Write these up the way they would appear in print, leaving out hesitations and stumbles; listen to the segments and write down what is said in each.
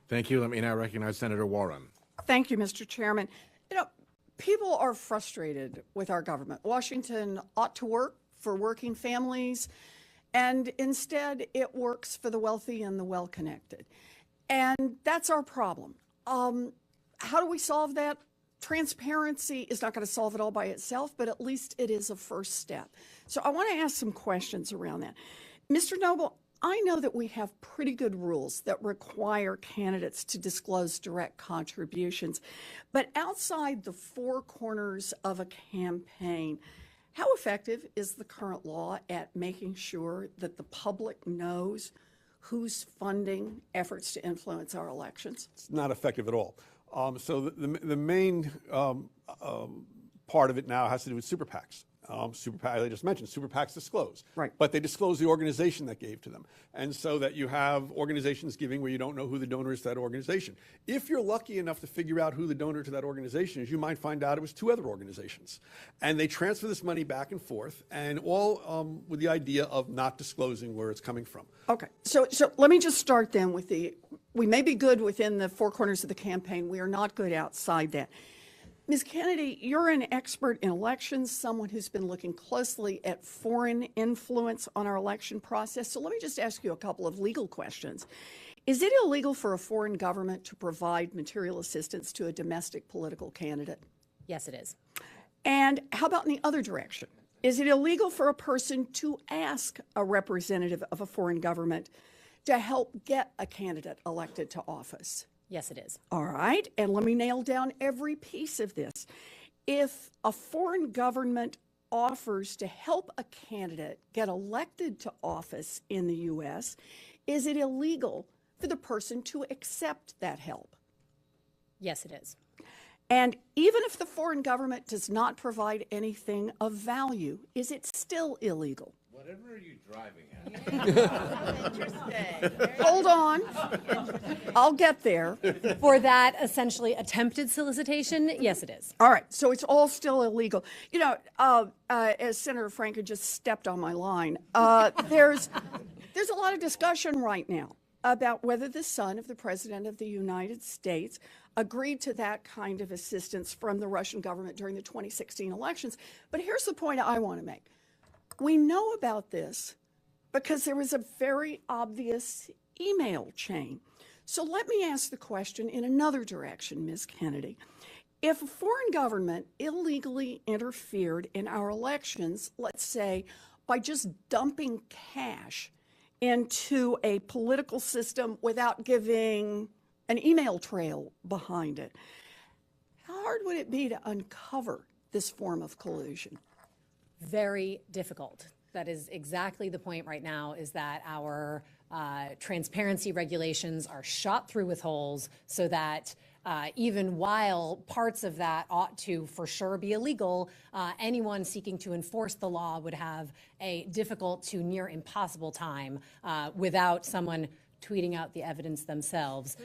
Thank you. Let me now recognize Senator Warren. Thank you, Mr. Chairman. You know, people are frustrated with our government. Washington ought to work for working families, and instead it works for the wealthy and the well-connected. And that's our problem. How do we solve that? Transparency is not going to solve it all by itself, but at least it is a first step. So I want to ask some questions around that. Mr. Noble, I know that we have pretty good rules that require candidates to disclose direct contributions, but outside the four corners of a campaign, how effective is the current law at making sure that the public knows who's funding efforts to influence our elections? It's not effective at all. So the main part of it now has to do with super PACs. I just mentioned, super PACs disclose. Right. But they disclose the organization that gave to them. And so that you have organizations giving where you don't know who the donor is to that organization. If you're lucky enough to figure out who the donor to that organization is, you might find out it was two other organizations. And they transfer this money back and forth, and all with the idea of not disclosing where it's coming from. Okay, so let me just start then with we may be good within the four corners of the campaign. We are not good outside that. Ms. Kennedy, you're an expert in elections, someone who's been looking closely at foreign influence on our election process. So let me just ask you a couple of legal questions. Is it illegal for a foreign government to provide material assistance to a domestic political candidate? Yes, it is. And how about in the other direction? Is it illegal for a person to ask a representative of a foreign government to help get a candidate elected to office? Yes, it is. All right, and let me nail down every piece of this. If a foreign government offers to help a candidate get elected to office in the U.S., is it illegal for the person to accept that help? Yes, it is. And even if the foreign government does not provide anything of value, is it still illegal? Whatever are you driving at? Interesting. Hold on. I'll get there. For that essentially attempted solicitation, yes, it is. All right, so it's all still illegal. You know, as Senator Franken just stepped on my line, there's a lot of discussion right now about whether the son of the President of the United States agreed to that kind of assistance from the Russian government during the 2016 elections. But here's the point I want to make. We know about this because there was a very obvious email chain. So let me ask the question in another direction, Ms. Kennedy. If a foreign government illegally interfered in our elections, let's say by just dumping cash into a political system without giving an email trail behind it, how hard would it be to uncover this form of collusion? Very difficult. That is exactly the point right now, is that our transparency regulations are shot through with holes so that even while parts of that ought to for sure be illegal, anyone seeking to enforce the law would have a difficult to near impossible time without someone tweeting out the evidence themselves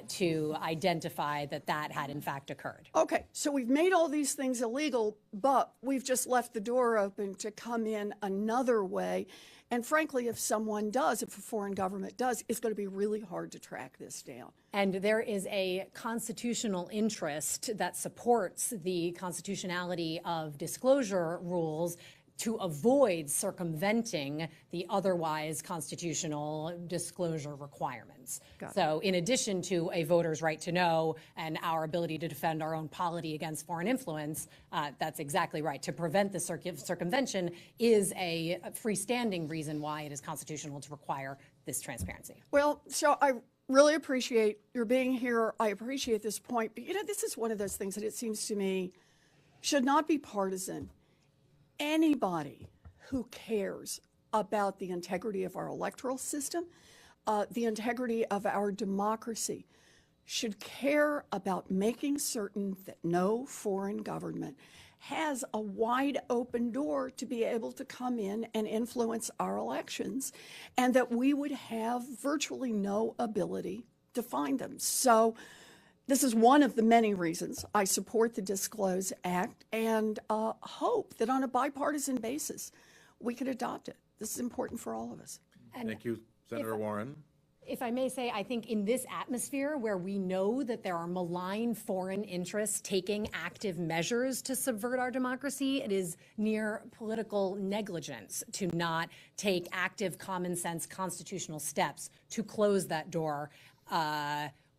to identify that that had in fact occurred. Okay, so we've made all these things illegal, but we've just left the door open to come in another way. And frankly, if someone does, if a foreign government does, it's going to be really hard to track this down. And there is a constitutional interest that supports the constitutionality of disclosure rules to avoid circumventing the otherwise constitutional disclosure requirements. So in addition to a voter's right to know and our ability to defend our own polity against foreign influence, that's exactly right. To prevent the circumvention is a freestanding reason why it is constitutional to require this transparency. Well, so I really appreciate your being here. I appreciate this point. But, you know, this is one of those things that it seems to me should not be partisan. Anybody who cares about the integrity of our electoral system, the integrity of our democracy, should care about making certain that no foreign government has a wide open door to be able to come in and influence our elections, and that we would have virtually no ability to find them. So this is one of the many reasons I support the Disclose Act and hope that on a bipartisan basis we could adopt it. This is important for all of us. Thank you, Senator Warren. If I may say, I think in this atmosphere where we know that there are malign foreign interests taking active measures to subvert our democracy, it is near political negligence to not take active, common sense constitutional steps to close that door,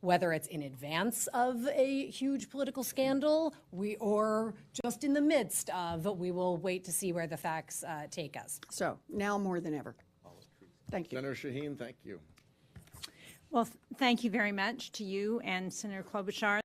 whether it's in advance of a huge political scandal or just in the midst of. We will wait to see where the facts take us. So now more than ever. Thank you. Senator Shaheen, thank you. Well, thank you very much to you and Senator Klobuchar.